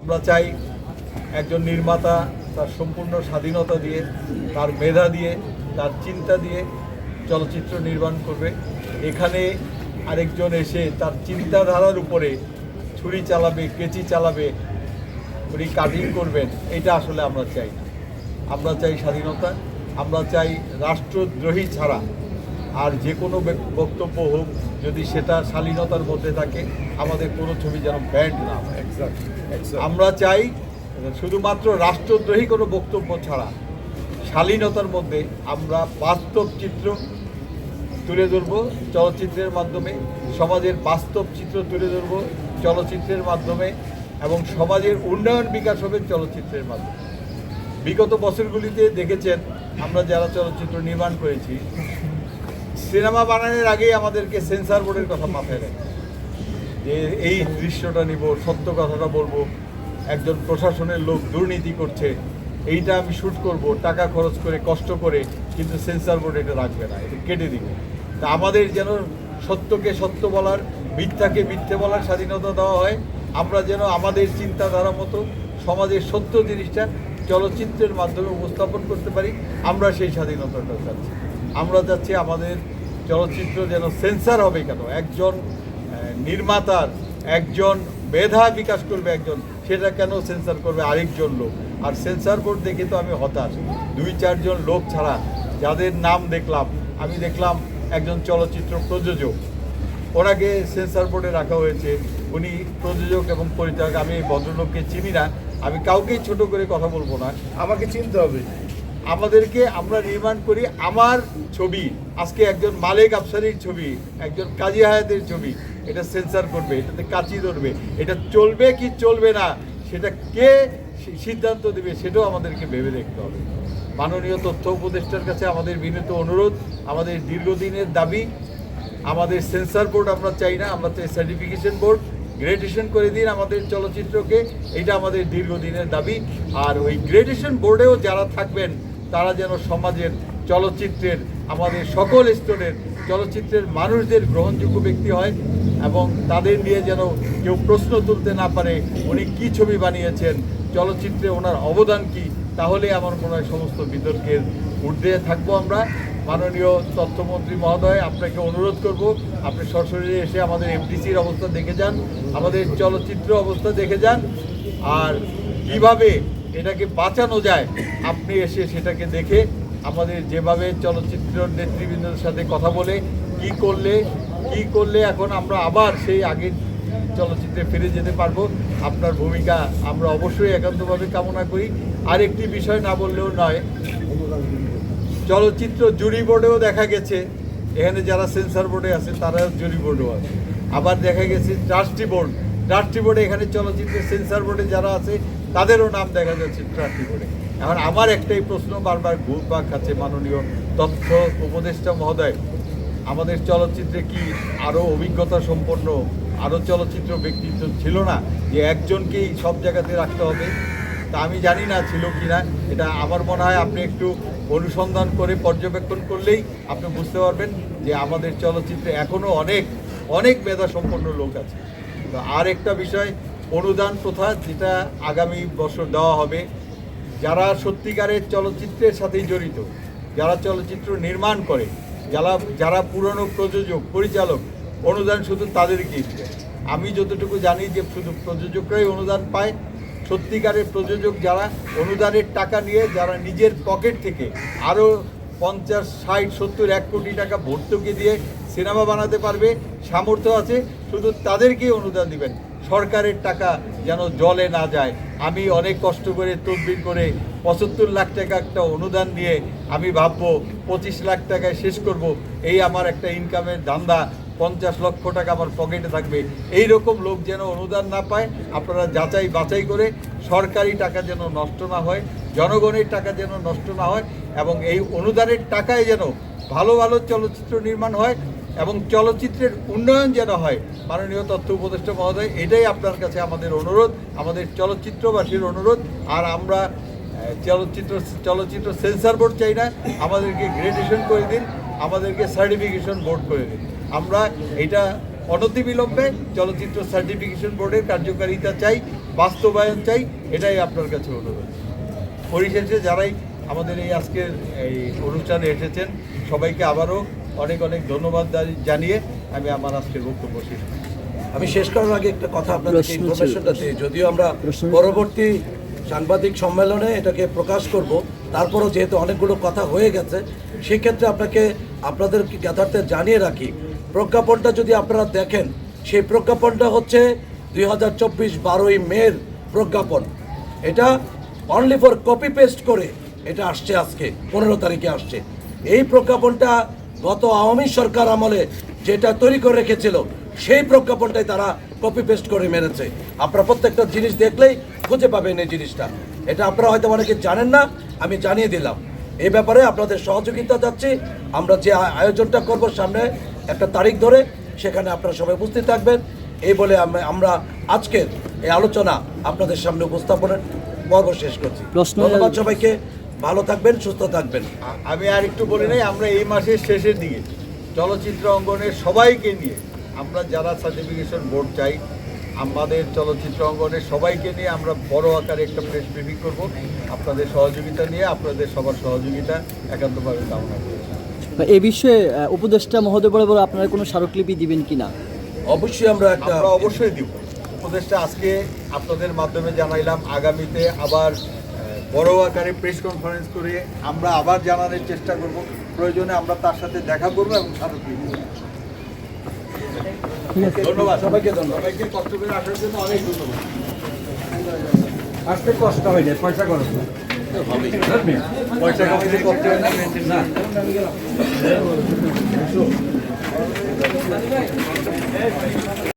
আমরা চাই একজন নির্মাতা তার সম্পূর্ণ স্বাধীনতা দিয়ে, তার মেধা দিয়ে, তার চিন্তা দিয়ে চলচ্চিত্র নির্মাণ করবে। এখানে আরেকজন এসে তার চিন্তাধারার উপরে ছুরি চালাবে, কেচি চালাবে, উনি কাটিং করবেন, এটা আসলে আমরা চাই না। আমরা চাই স্বাধীনতা, আমরা চাই রাষ্ট্রদ্রোহী ছাড়া আর যে কোনো বক্তব্য হোক, যদি সেটা শালীনতার মধ্যে থাকে, আমাদের কোনো ছবি যেন ব্যান্ড না হয়। আমরা চাই শুধুমাত্র রাষ্ট্রদ্রোহী কোনো বক্তব্য ছাড়া শালীনতার মধ্যে আমরা বাস্তব চিত্র তুলে ধরব চলচ্চিত্রের মাধ্যমে, সমাজের বাস্তব চিত্র তুলে ধরব চলচ্চিত্রের মাধ্যমে, এবং সমাজের উন্নয়ন বিকাশ হবে চলচ্চিত্রের মাধ্যমে। বিগত বছরগুলিতে দেখেছেন আমরা যারা চলচ্চিত্র নির্মাণ করেছি, সিনেমা বানানোর আগেই আমাদেরকে সেন্সর বোর্ডের কথা মাথায় রাখে যে এই দৃশ্যটা নিব, সত্য কথাটা বলবো, একজন প্রশাসনের লোক দুর্নীতি করছে, এইটা আমি শ্যুট করব টাকা খরচ করে কষ্ট করে, কিন্তু সেন্সর বোর্ড এটা রাখবে না, এটা কেটে দিবে। তা আমাদের যেন সত্যকে সত্য বলার, মিথ্যাকে মিথ্যে বলার স্বাধীনতা দেওয়া হয়। আমরা যেন আমাদের চিন্তাধারা মতো সমাজের সত্য জিনিসটা চলচ্চিত্রের মাধ্যমে উপস্থাপন করতে পারি, আমরা সেই স্বাধীনতাটা চাচ্ছি। আমরা চাচ্ছি আমাদের চলচ্চিত্র যেন সেন্সর হবে কেন, একজন নির্মাতার একজন মেধা বিকাশ করবে একজন, সেটা কেন সেন্সর করবে আরেকজন লোক? আর সেন্সর বোর্ড দেখে তো আমি হতাশ। 2-4 জন লোক ছাড়া যাদের নাম দেখলাম, আমি দেখলাম একজন চলচ্চিত্র প্রযোজক, ওনাকে সেন্সর বোর্ডে রাখা হয়েছে। উনি প্রযোজক এবং পরিচালক। আমি এই ভদ্রলোককে চিনি না, আমি কাউকেই ছোট করে কথা বলবো না, আমাকে চিনতে হবে। আমাদেরকে, আমরা নির্মাণ করি আমার ছবি, আজকে একজন মালেক আফসারির ছবি, একজন কাজী হায়াতের ছবি, এটা সেন্সর করবে, এটাতে কাচি ধরবে, এটা চলবে কি চলবে না সেটা কে সিদ্ধান্ত দেবে, সেটাও আমাদেরকে ভেবে দেখতে হবে। মাননীয় তথ্য উপদেষ্টার কাছে আমাদের বিনীত অনুরোধ, আমাদের দীর্ঘদিনের দাবি, আমাদের সেন্সর বোর্ড আমরা চাই না, আমরা চাই সার্টিফিকেশন বোর্ড, গ্রেডেশন করে দিন আমাদের চলচ্চিত্রকে, এটা আমাদের দীর্ঘদিনের দাবি। আর ওই গ্রেডেশন বোর্ডেও যারা থাকবেন তারা যেন সমাজের চলচ্চিত্রের, আমাদের সকল স্তরের চলচ্চিত্রের মানুষদের গ্রহণযোগ্য ব্যক্তি হয়, এবং তাদের নিয়ে যেন কেউ প্রশ্ন তুলতে না পারে উনি কী ছবি বানিয়েছেন, চলচ্চিত্রে ওনার অবদান কী। তাহলে আমার মনে হয় সমস্ত বিতর্কের ঊর্ধ্বে থাকবো আমরা। মাননীয় তথ্যমন্ত্রী মহোদয়, আপনাকে অনুরোধ করব, আপনি সরাসরি এসে আমাদের এফডিসির অবস্থা দেখে যান, আমাদের চলচ্চিত্র অবস্থা দেখে যান, আর কিভাবে এটাকে বাঁচানো যায় আপনি এসে সেটাকে দেখে আমাদের যেভাবে চলচ্চিত্র নেতৃবৃন্দের সাথে কথা বলে কি করলে এখন আমরা আবার সেই আগের চলচ্চিত্রে ফিরে যেতে পারবো, আপনার ভূমিকা আমরা অবশ্যই একান্তভাবে কামনা করি। আরেকটি বিষয় না বললেও নয়, চলচ্চিত্র জুরি বোর্ডেও দেখা গেছে, এখানে যারা সেন্সর বোর্ডে আছে তারা জুরি বোর্ডেও আছে, আবার দেখা গেছে ট্রাস্টি বোর্ডে, এখানে চলচ্চিত্রের সেন্সর বোর্ডে যারা আছে তাদেরও নাম দেখা যাচ্ছে ট্রাস্টি বোর্ডে। এখন আমার একটাই প্রশ্ন বারবার ঘুরপাক খাচ্ছে, মাননীয় তথ্য উপদেষ্টা মহোদয়, আমাদের চলচ্চিত্রে কি আরও অভিজ্ঞতা সম্পন্ন আরও চলচ্চিত্র ব্যক্তিত্ব ছিল না যে একজনকেই সব জায়গাতে রাখতে হবে? তা আমি জানি না ছিল কি না, এটা আমার মনে হয় আপনি একটু অনুসন্ধান করে পর্যবেক্ষণ করলেই আপনি বুঝতে পারবেন যে আমাদের চলচ্চিত্রে এখনও অনেক মেধা সম্পন্ন লোক আছে। তো আর একটা বিষয়, অনুদান প্রথা যেটা আগামী বছর দেওয়া হবে, যারা সত্যিকারের চলচ্চিত্রের সাথেই জড়িত, যারা চলচ্চিত্র নির্মাণ করে, যারা পুরনো প্রযোজক পরিচালক, অনুদান শুধু তাদেরকেই দিবে। আমি যতটুকু জানি যে শুধু প্রযোজকরাই অনুদান পায়। সত্যিকারের প্রযোজক যারা অনুদানের টাকা নিয়ে, যারা নিজের পকেট থেকে আরও 50, 60, 70, 1 কোটি টাকা ভর্তুকি দিয়ে সিনেমা বানাতে পারবে, সামর্থ্য আছে, শুধু তাদেরকেই অনুদান দিবেন। সরকারের টাকা যেন জলে না যায়। আমি অনেক কষ্ট করে তদবির করে 75 লাখ টাকা একটা অনুদান নিয়ে আমি ভাববো 25 লাখ টাকায় শেষ করব, এই আমার একটা ইনকামের ধান্দা, 50 লক্ষ টাকা আমার পকেটে থাকবে। এই রকম লোক যেন অনুদান না পায়। আপনারা যাচাই বাছাই করে, সরকারি টাকা যেন নষ্ট না হয়, জনগণের টাকা যেন নষ্ট না হয়, এবং এই অনুদানের টাকায় যেন ভালো ভালো চলচ্চিত্র নির্মাণ হয় এবং চলচ্চিত্রের উন্নয়ন যেন হয়। মাননীয় তথ্য উপদেষ্টা মহোদয়, এটাই আপনার কাছে আমাদের অনুরোধ, আমাদের চলচ্চিত্রবাসীর অনুরোধ। আর আমরা চলচ্চিত্র সেন্সর বোর্ড চাই না, আমাদেরকে গ্রেডেশন করে দিন, আমাদেরকে সার্টিফিকেশন বোর্ড করে দিন। আমরা এটা অনতিবিলম্বে চলচ্চিত্র সার্টিফিকেশন বোর্ডের কার্যকারিতা চাই। বাস্তবায়ন চাই, এটাই আপনার কাছে অনুরোধ। পরিশেষে যারাই আমাদের এই আজকের এই অনুষ্ঠানে এসেছেন সবাইকে আবারও অনেক অনেক ধন্যবাদ জানিয়ে আমি আমার আজকের বক্তব্য শেষ করছি। আমি শেষ করার আগে একটা কথা আপনাদেরকে ইনফরমেশনটা দিই, যদিও আমরা পরবর্তী সাংবাদিক সম্মেলনে এটাকে প্রকাশ করব, তারপরও যেহেতু অনেকগুলো কথা হয়ে গেছে সেক্ষেত্রে আপনাদের জ্ঞাতার্থে জানিয়ে রাখি, প্রজ্ঞাপনটা যদি আপনারা দেখেন সেই প্রজ্ঞাপনটা হচ্ছে 2024 12ই মের প্রজ্ঞাপন। এটা অনলি ফর কপি পেস্ট করে এটা আসছে, আজকে 15 তারিখে আসছে। এই প্রজ্ঞাপনটা গত আওয়ামী সরকার আমলে যেটা তৈরি করে রেখেছিল সেই প্রজ্ঞাপনটাই তারা কপি পেস্ট করে মেরেছে। আপনারা প্রত্যেকটা জিনিস দেখলেই খুঁজে পাবেন এই জিনিসটা। এটা আপনারা হয়তো অনেকে জানেন না, আমি জানিয়ে দিলাম। এই ব্যাপারে আপনাদের সহযোগিতা চাচ্ছি। আমরা যে আয়োজনটা করব সামনে একটা তারিখ ধরে, সেখানে আপনারা সবাই উপস্থিত থাকবেন। এই বলে আমরা আজকের এই আলোচনা আপনাদের সামনে উপস্থাপনের পর্ব শেষ করছি। ধন্যবাদ সবাইকে, ভালো থাকবেন, সুস্থ থাকবেন। আমি আর একটু বলি নাই, আমরা এই মাসের শেষের দিকে চলচ্চিত্র অঙ্গনের সবাইকে নিয়ে আমরা যারা সার্টিফিকেশন বোর্ড চাই, আমাদের চলচ্চিত্র অঙ্গনের সবাইকে নিয়ে আমরা বড় আকারে একটা প্রেস ব্রিফিং করব। আপনাদের সহযোগিতা নিয়ে, আপনাদের সবার সহযোগিতা একান্তভাবে কামনা করছি। এই বিষয়ে উপদেষ্টা মহোদয় বরাবর আপনারা কোনো স্মারকলিপি দিবেন কিনা? অবশ্যই আমরা অবশ্যই দিব। উপদেষ্টা আজকে আপনাদের মাধ্যমে জানাইলাম, আগামীতে আবার বড় আকারে প্রেস কনফারেন্স করে আমরা আবার জানানোর চেষ্টা করব। প্রয়োজনে আমরা তার সাথে দেখা করবো এবং স্মারকলিপি দেব। ধন্যবাদ সবাইকে, সবাইকে কষ্ট করে আসার জন্য অনেক ধন্যবাদ। আসতে কষ্ট হয় না, পয়সা খরচ না, পয়সা কামাইতে কষ্ট হয় না।